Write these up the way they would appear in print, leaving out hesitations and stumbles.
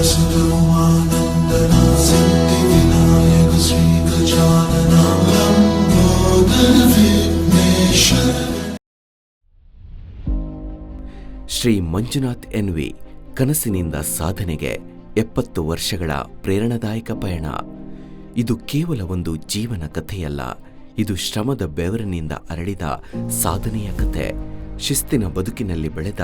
ಸುರಮಾನಂದನ ಸಿದ್ಧಿ ವಿನಾಯಕ ಶ್ರೀ ಗಜಾನನ ಲಂಬೋದರ ವಿಘ್ನೇಶ್ವರ. ಶ್ರೀ ಮಂಜುನಾಥ್ ಎನ್ವಿ ಕನಸಿನಿಂದ ಸಾಧನೆಗೆ 70 ವರ್ಷಗಳ ಪ್ರೇರಣಾದಾಯಕ ಪಯಣ. ಇದು ಕೇವಲ ಒಂದು ಜೀವನ ಕಥೆಯಲ್ಲ, ಇದು ಶ್ರಮದ ಬೆವರಿನಿಂದ ಅರಳಿದ ಸಾಧನೆಯ ಕಥೆ, ಶಿಸ್ತಿನ ಬದುಕಿನಲ್ಲಿ ಬೆಳೆದ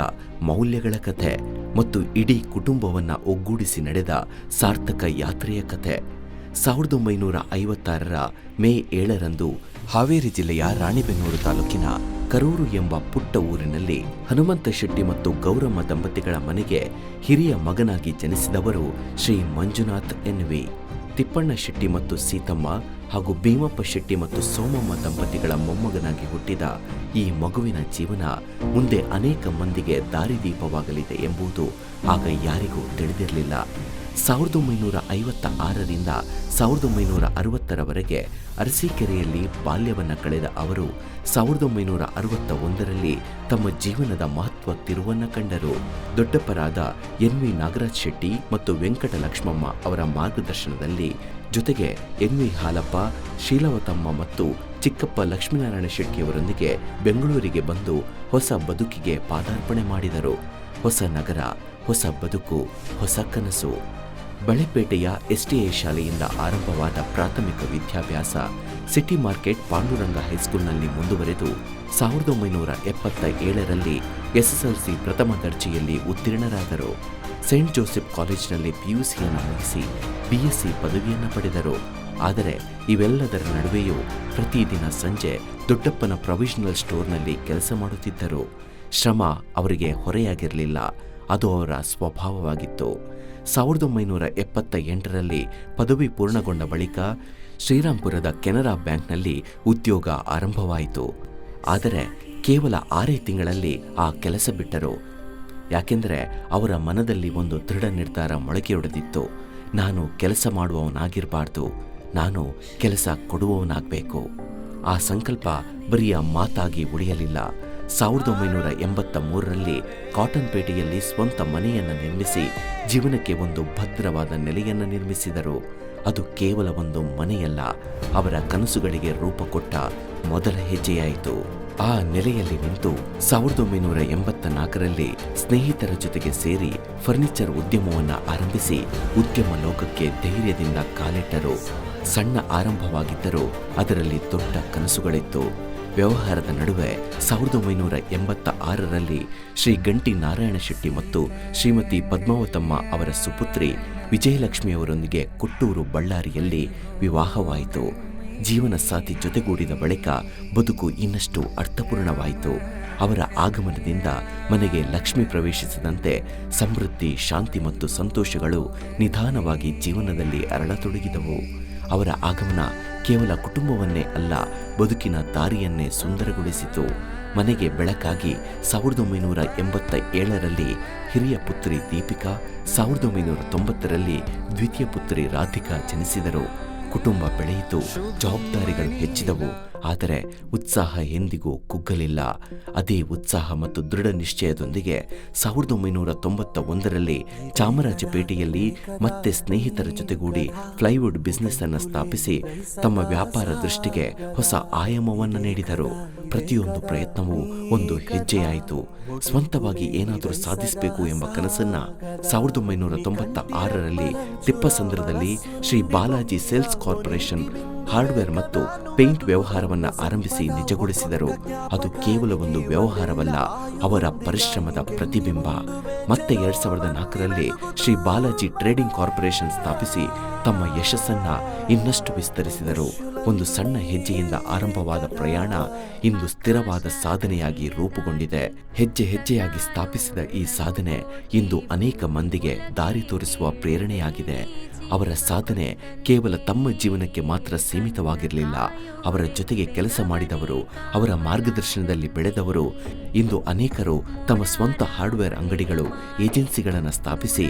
ಮೌಲ್ಯಗಳ ಕಥೆ ಮತ್ತು ಇಡೀ ಕುಟುಂಬವನ್ನ ಒಗ್ಗೂಡಿಸಿ ನಡೆದ ಸಾರ್ಥಕ ಯಾತ್ರೆಯ ಕಥೆ. 1956ರ ಮೇ 7ರಂದು ಹಾವೇರಿ ಜಿಲ್ಲೆಯ ರಾಣಿಬೆನ್ನೂರು ತಾಲೂಕಿನ ಕರೂರು ಎಂಬ ಪುಟ್ಟ ಊರಿನಲ್ಲಿ ಹನುಮಂತ ಶೆಟ್ಟಿ ಮತ್ತು ಗೌರಮ್ಮ ದಂಪತಿಗಳ ಮನೆಗೆ ಹಿರಿಯ ಮಗನಾಗಿ ಜನಿಸಿದವರು ಶ್ರೀ ಮಂಜುನಾಥ್ ಎನ್ವಿ. ತಿಪ್ಪಣ್ಣ ಶೆಟ್ಟಿ ಮತ್ತು ಸೀತಮ್ಮ ಹಾಗೂ ಭೀಮಪ್ಪ ಶೆಟ್ಟಿ ಮತ್ತು ಸೋಮಮ್ಮ ದಂಪತಿಗಳ ಮೊಮ್ಮಗನಾಗಿ ಹುಟ್ಟಿದ ಈ ಮಗುವಿನ ಜೀವನ ಮುಂದೆ ಅನೇಕ ಮಂದಿಗೆ ದಾರಿದೀಪವಾಗಲಿದೆ ಎಂಬುದು ಆಗ ಯಾರಿಗೂ ತಿಳಿದಿರಲಿಲ್ಲ. 1956ರಿಂದ 1960ರವರೆಗೆ ಅರಸೀಕೆರೆಯಲ್ಲಿ ಬಾಲ್ಯವನ್ನು ಕಳೆದ ಅವರು 1961ರಲ್ಲಿ ತಮ್ಮ ಜೀವನದ ಮಹತ್ವ ತಿರುವನ್ನು ಕಂಡರು. ದೊಡ್ಡಪ್ಪರಾದ ಎನ್ವಿ ನಾಗರಾಜ್ ಶೆಟ್ಟಿ ಮತ್ತು ವೆಂಕಟ ಲಕ್ಷ್ಮಮ್ಮ ಅವರ ಮಾರ್ಗದರ್ಶನದಲ್ಲಿ, ಜೊತೆಗೆ ಎನ್ವಿ ಹಾಲಪ್ಪ, ಶೀಲವತಮ್ಮ ಮತ್ತು ಚಿಕ್ಕಪ್ಪ ಲಕ್ಷ್ಮೀನಾರಾಯಣ ಶೆಟ್ಟಿಯವರೊಂದಿಗೆ ಬೆಂಗಳೂರಿಗೆ ಬಂದು ಹೊಸ ಬದುಕಿಗೆ ಪಾದಾರ್ಪಣೆ ಮಾಡಿದರು. ಹೊಸ ನಗರ, ಹೊಸ ಬದುಕು, ಹೊಸ ಕನಸು. ಬಳೆಪೇಟೆಯ STA ಶಾಲೆಯಿಂದ ಆರಂಭವಾದ ಪ್ರಾಥಮಿಕ ವಿದ್ಯಾಭ್ಯಾಸ ಸಿಟಿ ಮಾರ್ಕೆಟ್ ಪಾಂಡುರಂಗ ಹೈಸ್ಕೂಲ್ನಲ್ಲಿ ಮುಂದುವರೆದು 1977ರಲ್ಲಿ SSLC ಪ್ರಥಮ ದರ್ಜೆಯಲ್ಲಿ ಉತ್ತೀರ್ಣರಾದರು. ಸೇಂಟ್ ಜೋಸೆಫ್ ಕಾಲೇಜಿನಲ್ಲಿ PUCಯನ್ನು ಮುಗಿಸಿ BSc ಪದವಿಯನ್ನು ಪಡೆದರು. ಆದರೆ ಇವೆಲ್ಲದರ ನಡುವೆಯೂ ಪ್ರತಿದಿನ ಸಂಜೆ ದೊಡ್ಡಪ್ಪನ ಪ್ರೊವಿಷನಲ್ ಸ್ಟೋರ್ನಲ್ಲಿ ಕೆಲಸ ಮಾಡುತ್ತಿದ್ದರು. ಶ್ರಮ ಅವರಿಗೆ ಹೊರೆಯಾಗಿರಲಿಲ್ಲ, ಅದು ಅವರ ಸ್ವಭಾವವಾಗಿತ್ತು. 1978ರಲ್ಲಿ ಪದವಿ ಪೂರ್ಣಗೊಂಡ ಬಳಿಕ ಶ್ರೀರಾಂಪುರದ ಕೆನರಾ ಬ್ಯಾಂಕ್ನಲ್ಲಿ ಉದ್ಯೋಗ ಆರಂಭವಾಯಿತು. ಆದರೆ ಕೇವಲ 6 ತಿಂಗಳಲ್ಲಿ ಆ ಕೆಲಸ ಬಿಟ್ಟರು. ಯಾಕೆಂದರೆ ಅವರ ಮನದಲ್ಲಿ ಒಂದು ದೃಢ ನಿರ್ಧಾರ ಮೊಳಕೆಯೊಡೆದಿತ್ತು. ನಾನು ಕೆಲಸ ಮಾಡುವವನಾಗಿರಬಾರ್ದು, ನಾನು ಕೆಲಸ ಕೊಡುವವನಾಗಬೇಕು. ಆ ಸಂಕಲ್ಪ ಬರಿಯ ಮಾತಾಗಿ ಉಳಿಯಲಿಲ್ಲ. 1983ರಲ್ಲಿ ಕಾಟನ್ ಪೇಟೆಯಲ್ಲಿ ಸ್ವಂತ ಮನೆಯನ್ನು ನಿರ್ಮಿಸಿ ಜೀವನಕ್ಕೆ ಒಂದು ಭದ್ರವಾದ ನೆಲೆಯನ್ನು ನಿರ್ಮಿಸಿದರು. ಅದು ಕೇವಲ ಒಂದು ಮನೆಯಲ್ಲ, ಅವರ ಕನಸುಗಳಿಗೆ ರೂಪ ಕೊಟ್ಟ ಮೊದಲ ಹೆಜ್ಜೆಯಾಯಿತು. ಆ ನೆಲೆಯಲ್ಲಿ ನಿಂತು 1984ರಲ್ಲಿ ಸ್ನೇಹಿತರ ಜೊತೆಗೆ ಸೇರಿ ಫರ್ನಿಚರ್ ಉದ್ಯಮವನ್ನು ಆರಂಭಿಸಿ ಉದ್ಯಮ ಲೋಕಕ್ಕೆ ಧೈರ್ಯದಿಂದ ಕಾಲಿಟ್ಟರು. ಸಣ್ಣ ಆರಂಭವಾಗಿದ್ದರೂ ಅದರಲ್ಲಿ ದೊಡ್ಡ ಕನಸುಗಳಿತ್ತು. ವ್ಯವಹಾರದ ನಡುವೆ 1986ರಲ್ಲಿ ಶ್ರೀ ಗಂಟಿ ನಾರಾಯಣ ಶೆಟ್ಟಿ ಮತ್ತು ಶ್ರೀಮತಿ ಪದ್ಮಾವತಮ್ಮ ಅವರ ಸುಪುತ್ರಿ ವಿಜಯಲಕ್ಷ್ಮಿಯವರೊಂದಿಗೆ ಕೊಟ್ಟೂರು ಬಳ್ಳಾರಿಯಲ್ಲಿ ವಿವಾಹವಾಯಿತು. ಜೀವನ ಸಾಥಿ ಜೊತೆಗೂಡಿದ ಬಳಿಕ ಬದುಕು ಇನ್ನಷ್ಟು ಅರ್ಥಪೂರ್ಣವಾಯಿತು. ಅವರ ಆಗಮನದಿಂದ ಮನೆಗೆ ಲಕ್ಷ್ಮಿ ಪ್ರವೇಶಿಸಿದಂತೆ ಸಮೃದ್ಧಿ, ಶಾಂತಿ ಮತ್ತು ಸಂತೋಷಗಳು ನಿಧಾನವಾಗಿ ಜೀವನದಲ್ಲಿ ಅರಳತೊಡಗಿದವು. ಅವರ ಆಗಮನ ಕೇವಲ ಕುಟುಂಬವನ್ನೇ ಅಲ್ಲ, ಬದುಕಿನ ದಾರಿಯನ್ನೇ ಸುಂದರಗೊಳಿಸಿತು. ಮನೆಗೆ ಬೆಳಕಾಗಿ 1987ರಲ್ಲಿ ಹಿರಿಯ ಪುತ್ರಿ ದೀಪಿಕಾ, 1990ರಲ್ಲಿ ದ್ವಿತೀಯ ಪುತ್ರಿ ರಾಧಿಕಾ ಜನಿಸಿದರು. ಕುಟುಂಬ ಬೆಳೆಯಿತು, ಜವಾಬ್ದಾರಿಗಳು ಹೆಚ್ಚಿದವು. ಆದರೆ ಉತ್ಸಾಹ ಎಂದಿಗೂ ಕುಗ್ಗಲಿಲ್ಲ. ಅದೇ ಉತ್ಸಾಹ ಮತ್ತು ದೃಢ ನಿಶ್ಚಯದೊಂದಿಗೆ 1991ರಲ್ಲಿ ಚಾಮರಾಜಪೇಟೆಯಲ್ಲಿ ಮತ್ತೆ ಸ್ನೇಹಿತರ ಜೊತೆಗೂಡಿ ಪ್ಲೈವುಡ್ ಬಿಸ್ನೆಸ್ ಅನ್ನು ಸ್ಥಾಪಿಸಿ ತಮ್ಮ ವ್ಯಾಪಾರ ದೃಷ್ಟಿಗೆ ಹೊಸ ಆಯಾಮವನ್ನು ನೀಡಿದರು. ಪ್ರತಿಯೊಂದು ಪ್ರಯತ್ನವೂ ಒಂದು ಹೆಜ್ಜೆಯಾಯಿತು. ಸ್ವಂತವಾಗಿ ಏನಾದರೂ ಸಾಧಿಸಬೇಕು ಎಂಬ ಕನಸನ್ನ 1996ರಲ್ಲಿ ತಿಪ್ಪಸಂದ್ರದಲ್ಲಿ Shri Balaji Sales Corporation hardware ಮತ್ತು ಪೇಂಟ್ ವ್ಯವಹಾರವನ್ನು ಆರಂಭಿಸಿ ನಿಜಗೊಳಿಸಿದರು. ಅದು ಕೇವಲ ಒಂದು ವ್ಯವಹಾರವಲ್ಲ, ಅವರ ಪರಿಶ್ರಮದ ಪ್ರತಿಬಿಂಬ. ಮತ್ತೆ 2004ರಲ್ಲಿ ಶ್ರೀ ಬಾಲಾಜಿ ಟ್ರೇಡಿಂಗ್ ಕಾರ್ಪೊರೇಷನ್ ಸ್ಥಾಪಿಸಿ ತಮ್ಮ ಯಶಸ್ಸನ್ನ ಇನ್ನಷ್ಟು ವಿಸ್ತರಿಸಿದರು. ಒಂದು ಸಣ್ಣ ಹೆಜ್ಜೆಯಿಂದ ಆರಂಭವಾದ ಪ್ರಯಾಣ ಇಂದು ಸ್ಥಿರವಾದ ಸಾಧನೆಯಾಗಿ ರೂಪುಗೊಂಡಿದೆ. ಹೆಜ್ಜೆ ಹೆಜ್ಜೆಯಾಗಿ ಸ್ಥಾಪಿಸಿದ ಈ ಸಾಧನೆ ಇಂದು ಅನೇಕ ಮಂದಿಗೆ ದಾರಿ ತೋರಿಸುವ ಪ್ರೇರಣೆಯಾಗಿದೆ. ಅವರ ಸಾಧನೆ ಕೇವಲ ತಮ್ಮ ಜೀವನಕ್ಕೆ ಮಾತ್ರ ಸೀಮಿತವಾಗಿರಲಿಲ್ಲ. ಅವರ ಜೊತೆಗೆ ಕೆಲಸ ಮಾಡಿದವರು, ಅವರ ಮಾರ್ಗದರ್ಶನದಲ್ಲಿ ಬೆಳೆದವರು ಇಂದು ಅನೇಕರು ತಮ್ಮ ಸ್ವಂತ ಹಾರ್ಡ್ವೇರ್ ಅಂಗಡಿಗಳು, ಏಜೆನ್ಸಿಗಳನ್ನು ಸ್ಥಾಪಿಸಿ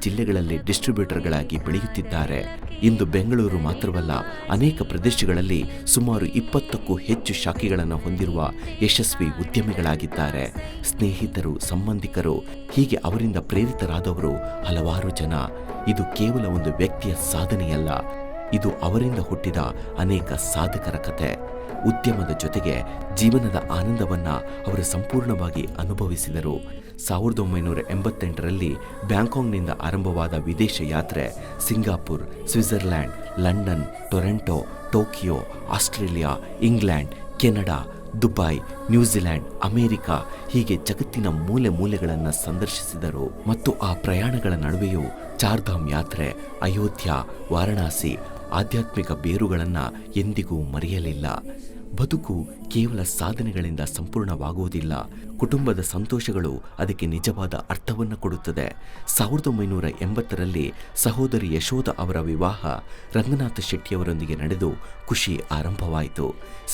ಜಿಲ್ಲೆಗಳಲ್ಲಿ ಡಿಸ್ಟ್ರಿಬ್ಯೂಟರ್ಗಳಾಗಿ ಬೆಳೆಯುತ್ತಿದ್ದಾರೆ. ಇಂದು ಬೆಂಗಳೂರು ಮಾತ್ರವಲ್ಲ, ಅನೇಕ ಪ್ರದೇಶಗಳಲ್ಲಿ ಸುಮಾರು 20ಕ್ಕೂ ಹೆಚ್ಚು ಶಾಖೆಗಳನ್ನು ಹೊಂದಿರುವ ಯಶಸ್ವಿ ಉದ್ಯಮಿಗಳಾಗಿದ್ದಾರೆ. ಸ್ನೇಹಿತರು, ಸಂಬಂಧಿಕರು, ಹೀಗೆ ಅವರಿಂದ ಪ್ರೇರಿತರಾದವರು ಹಲವಾರು ಜನ. ಇದು ಕೇವಲ ಒಂದು ವ್ಯಕ್ತಿಯ ಸಾಧನೆಯಲ್ಲ, ಇದು ಅವರಿಂದ ಹುಟ್ಟಿದ ಅನೇಕ ಸಾಧಕರ ಕತೆ. ಉದ್ಯಮದ ಜೊತೆಗೆ ಜೀವನದ ಆನಂದವನ್ನ ಅವರು ಸಂಪೂರ್ಣವಾಗಿ ಅನುಭವಿಸಿದರು. 1988ರಲ್ಲಿ ಬ್ಯಾಂಕಾಕ್ನಿಂದ ಆರಂಭವಾದ ವಿದೇಶ ಯಾತ್ರೆ Singapore, Switzerland, London, Toronto, Tokyo, Australia, England, Canada, Dubai, New Zealand, America, ಹೀಗೆ ಜಗತ್ತಿನ ಮೂಲೆ ಮೂಲೆಗಳನ್ನು ಸಂದರ್ಶಿಸಿದರು. ಮತ್ತು ಆ ಪ್ರಯಾಣಗಳ ನಡುವೆಯೂ ಚಾರ್ಧಾಮ್ ಯಾತ್ರೆ, ಅಯೋಧ್ಯ, ವಾರಣಾಸಿ, ಆಧ್ಯಾತ್ಮಿಕ ಬೇರುಗಳನ್ನು ಎಂದಿಗೂ ಮರೆಯಲಿಲ್ಲ. ಬದುಕು ಕೇವಲ ಸಾಧನೆಗಳಿಂದ ಸಂಪೂರ್ಣವಾಗುವುದಿಲ್ಲ, ಕುಟುಂಬದ ಸಂತೋಷಗಳು ಅದಕ್ಕೆ ನಿಜವಾದ ಅರ್ಥವನ್ನು ಕೊಡುತ್ತದೆ. 1980ರಲ್ಲಿ ಸಹೋದರಿ ಯಶೋಧ ಅವರ ವಿವಾಹ ರಂಗನಾಥ ಶೆಟ್ಟಿಯವರೊಂದಿಗೆ ನಡೆದು ಖುಷಿ ಆರಂಭವಾಯಿತು.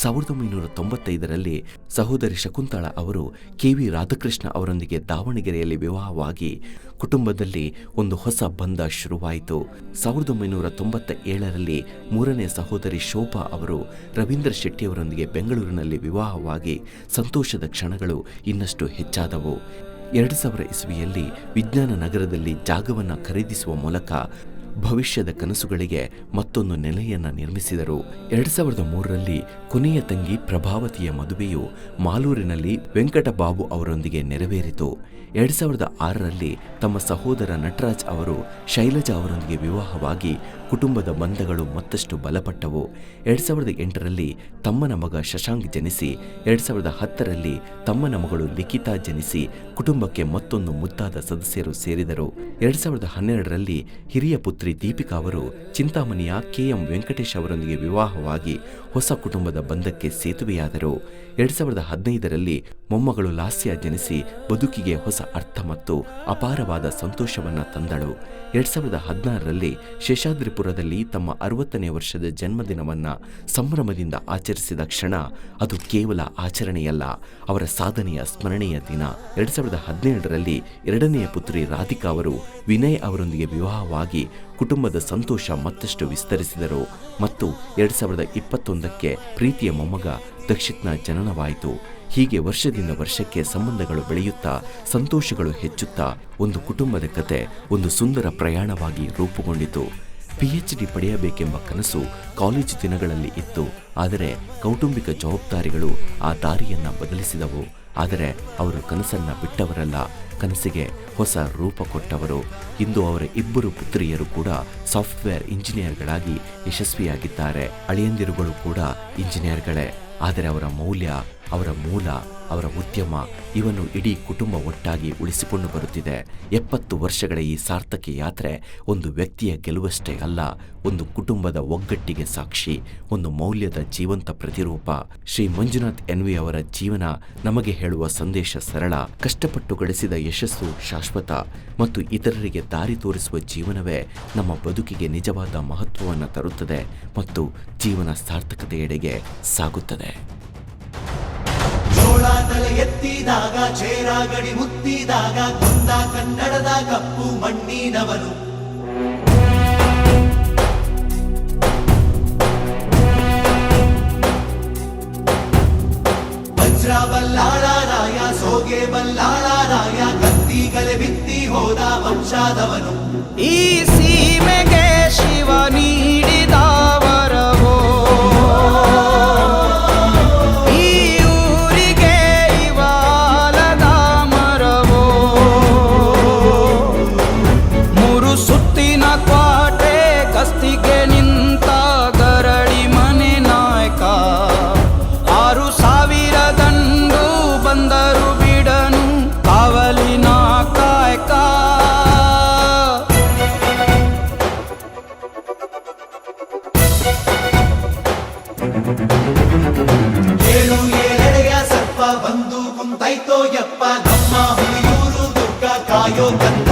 1995ರಲ್ಲಿ ಸಹೋದರಿ ಶಕುಂತಳಾ ಅವರು KV ರಾಧಾಕೃಷ್ಣ ಅವರೊಂದಿಗೆ ದಾವಣಗೆರೆಯಲ್ಲಿ ವಿವಾಹವಾಗಿ ಕುಟುಂಬದಲ್ಲಿ ಒಂದು ಹೊಸ ಬಂಧ ಶುರುವಾಯಿತು. 1997ರಲ್ಲಿ ಮೂರನೇ ಸಹೋದರಿ ಶೋಭಾ ಅವರು ರವೀಂದ್ರ ಶೆಟ್ಟಿಯವರೊಂದಿಗೆ ಬೆಂಗಳೂರಿನಲ್ಲಿ ವಿವಾಹವಾಗಿ ಸಂತೋಷದ ಕ್ಷಣಗಳು ಇನ್ನಷ್ಟು ಹೆಚ್ಚಾದವು. 2000 ಇಸ್ವಿಯಲ್ಲಿ ವಿಜ್ಞಾನ ನಗರದಲ್ಲಿ ಜಾಗವನ್ನು ಖರೀದಿಸುವ ಮೂಲಕ ಭವಿಷ್ಯದ ಕನಸುಗಳಿಗೆ ಮತ್ತೊಂದು ನೆಲೆಯನ್ನು ನಿರ್ಮಿಸಿದರು. 2003ರಲ್ಲಿ ಕೊನೆಯ ತಂಗಿ ಪ್ರಭಾವತಿಯ ಮದುವೆಯು ಮಾಲೂರಿನಲ್ಲಿ ವೆಂಕಟಬಾಬು ಅವರೊಂದಿಗೆ ನೆರವೇರಿತು. 2006ರಲ್ಲಿ ತಮ್ಮ ಸಹೋದರ ನಟರಾಜ್ ಅವರು ಶೈಲಜಾ ಅವರೊಂದಿಗೆ ವಿವಾಹವಾಗಿ ಕುಟುಂಬದ ಬಂಧಗಳು ಮತ್ತಷ್ಟು ಬಲಪಟ್ಟವು. 2008ರಲ್ಲಿ ತಮ್ಮನ ಮಗ ಶಶಾಂಕ್ ಜನಿಸಿ, 2010ರಲ್ಲಿ ತಮ್ಮನ ಮಗಳು ಲಿಖಿತಾ ಜನಿಸಿ ಕುಟುಂಬಕ್ಕೆ ಮತ್ತೊಂದು ಮುದ್ದಾದ ಸದಸ್ಯರು ಸೇರಿದರು. 2012ರಲ್ಲಿ ಹಿರಿಯ ಪುತ್ರಿ ದೀಪಿಕಾ ಅವರು ಚಿಂತಾಮಣಿಯ KM ವೆಂಕಟೇಶ್ ಅವರೊಂದಿಗೆ ವಿವಾಹವಾಗಿ ಹೊಸ ಕುಟುಂಬದ ಬಂಧಕ್ಕೆ ಸೇತುವೆಯಾದರು. 2015ರಲ್ಲಿ ಮೊಮ್ಮಗಳು ಲಾಸ್ಯ ಜನಿಸಿ ಬದುಕಿಗೆ ಹೊಸ ಅರ್ಥ ಮತ್ತು ಅಪಾರವಾದ ಸಂತೋಷವನ್ನ ತಂದಳು. 2016ರಲ್ಲಿ ಶೇಷಾದ್ರಿಪುರದಲ್ಲಿ ತಮ್ಮ 60ನೇ ವರ್ಷದ ಜನ್ಮದಿನವನ್ನ ಸಂಭ್ರಮದಿಂದ ಆಚರಿಸಿದ ಕ್ಷಣ ಅದು ಕೇವಲ ಆಚರಣೆಯಲ್ಲ, ಅವರ ಸಾಧನೆಯ ಸ್ಮರಣೆಯ ದಿನ. 2017ರಲ್ಲಿ ಎರಡನೆಯ ಪುತ್ರಿ ರಾಧಿಕಾ ಅವರು ವಿನಯ್ ಅವರೊಂದಿಗೆ ವಿವಾಹವಾಗಿ ಕುಟುಂಬದ ಸಂತೋಷ ಮತ್ತಷ್ಟು ವಿಸ್ತರಿಸಿದರು. ಮತ್ತು 2021ಕ್ಕೆ ಪ್ರೀತಿಯ ಮೊಮ್ಮಗ ದಕ್ಷಿತ್ನ ಜನನವಾಯಿತು. ಹೀಗೆ ವರ್ಷದಿಂದ ವರ್ಷಕ್ಕೆ ಸಂಬಂಧಗಳು ಬೆಳೆಯುತ್ತಾ, ಸಂತೋಷಗಳು ಹೆಚ್ಚುತ್ತಾ ಒಂದು ಕುಟುಂಬದ ಕತೆ ಒಂದು ಸುಂದರ ಪ್ರಯಾಣವಾಗಿ ರೂಪುಗೊಂಡಿತು. PhD ಪಡೆಯಬೇಕೆಂಬ ಕನಸು ಕಾಲೇಜು ದಿನಗಳಲ್ಲಿ ಇತ್ತು, ಆದರೆ ಕೌಟುಂಬಿಕ ಜವಾಬ್ದಾರಿಗಳು ಆ ದಾರಿಯನ್ನು ಬದಲಿಸಿದವು. ಆದರೆ ಅವರು ಕನಸನ್ನ ಬಿಟ್ಟವರಲ್ಲ, ಕನಸಿಗೆ ಹೊಸ ರೂಪ ಕೊಟ್ಟವರು. ಇಂದು ಅವರ ಇಬ್ಬರು ಪುತ್ರಿಯರು ಕೂಡ ಸಾಫ್ಟ್ವೇರ್ ಇಂಜಿನಿಯರ್ಗಳಾಗಿ ಯಶಸ್ವಿಯಾಗಿದ್ದಾರೆ. ಅಳಿಯಂದಿರುಗಳು ಕೂಡ ಇಂಜಿನಿಯರ್ಗಳೇ. ಆದರೆ ಅವರ ಮೌಲ್ಯ, ಅವರ ಮೂಲ, ಅವರ ಉದ್ಯಮ ಇವನ್ನು ಇಡೀ ಕುಟುಂಬ ಒಟ್ಟಾಗಿ ಉಳಿಸಿಕೊಂಡು ಬರುತ್ತಿದೆ. 70 ವರ್ಷಗಳ ಈ ಸಾರ್ಥಕ ಯಾತ್ರೆ ಒಂದು ವ್ಯಕ್ತಿಯ ಗೆಲುವಷ್ಟೇ ಅಲ್ಲ, ಒಂದು ಕುಟುಂಬದ ಒಗ್ಗಟ್ಟಿಗೆ ಸಾಕ್ಷಿ, ಒಂದು ಮೌಲ್ಯದ ಜೀವಂತ ಪ್ರತಿರೂಪ. ಶ್ರೀ ಮಂಜುನಾಥ್ NV ಅವರ ಜೀವನ ನಮಗೆ ಹೇಳುವ ಸಂದೇಶ ಸರಳ: ಕಷ್ಟಪಟ್ಟು ಗಳಿಸಿದ ಯಶಸ್ಸು ಶಾಶ್ವತ ಮತ್ತು ಇತರರಿಗೆ ದಾರಿ ತೋರಿಸುವ ಜೀವನವೇ ನಮ್ಮ ಬದುಕಿಗೆ ನಿಜವಾದ ಮಹತ್ವವನ್ನು ತರುತ್ತದೆ ಮತ್ತು ಜೀವನ ಸಾರ್ಥಕತೆಯೆಡೆಗೆ ಸಾಗುತ್ತದೆ. ಜೋಳ ತಲೆ ಎತ್ತಿದಾಗ, ಚೇರ ಗಡಿ ಮುತ್ತಿದಾಗ, ಕೊಂದ ಕನ್ನಡದ ಕಪ್ಪು ಮಣ್ಣಿನವನು. ವಜ್ರ ಬಲ್ಲಾಳರಾಯ, ಸೋಗೆ ಬಲ್ಲಾಳರಾಯ, ಕತ್ತಿಗಲೆ ಬಿತ್ತಿ ಹೋದ ವಂಶಾದವನು. ಈ ಸೀಮೆಗೆ ಶಿವ ನೀಡಿದವರವೋ, ಈ ಊರಿಗೆ ಇವಾಲದ ಮರವೋ, ಮೂರು ಸುತ್ತಿನ ಕ್ವಾಟೆ ಗಸ್ತಿಗೆ ನಿಂತ ಗರಡಿ ಮನೆ ನಾಯಕ, 6,000 ದಂಡು ಬಂದರು ಬಿಡನು ಕಾವಲಿನ ಕಾಯಕ. ಏಳು ಏಳೆಡೆಯ ಸರ್ಪ ಬಂದು ಕುಂತೈತೋ ಯಪ್ಪ, ನಮ್ಮ ಹುಲಿಯೂರು ದುರ್ಗ ಕಾಯೋ ಕನ್ನ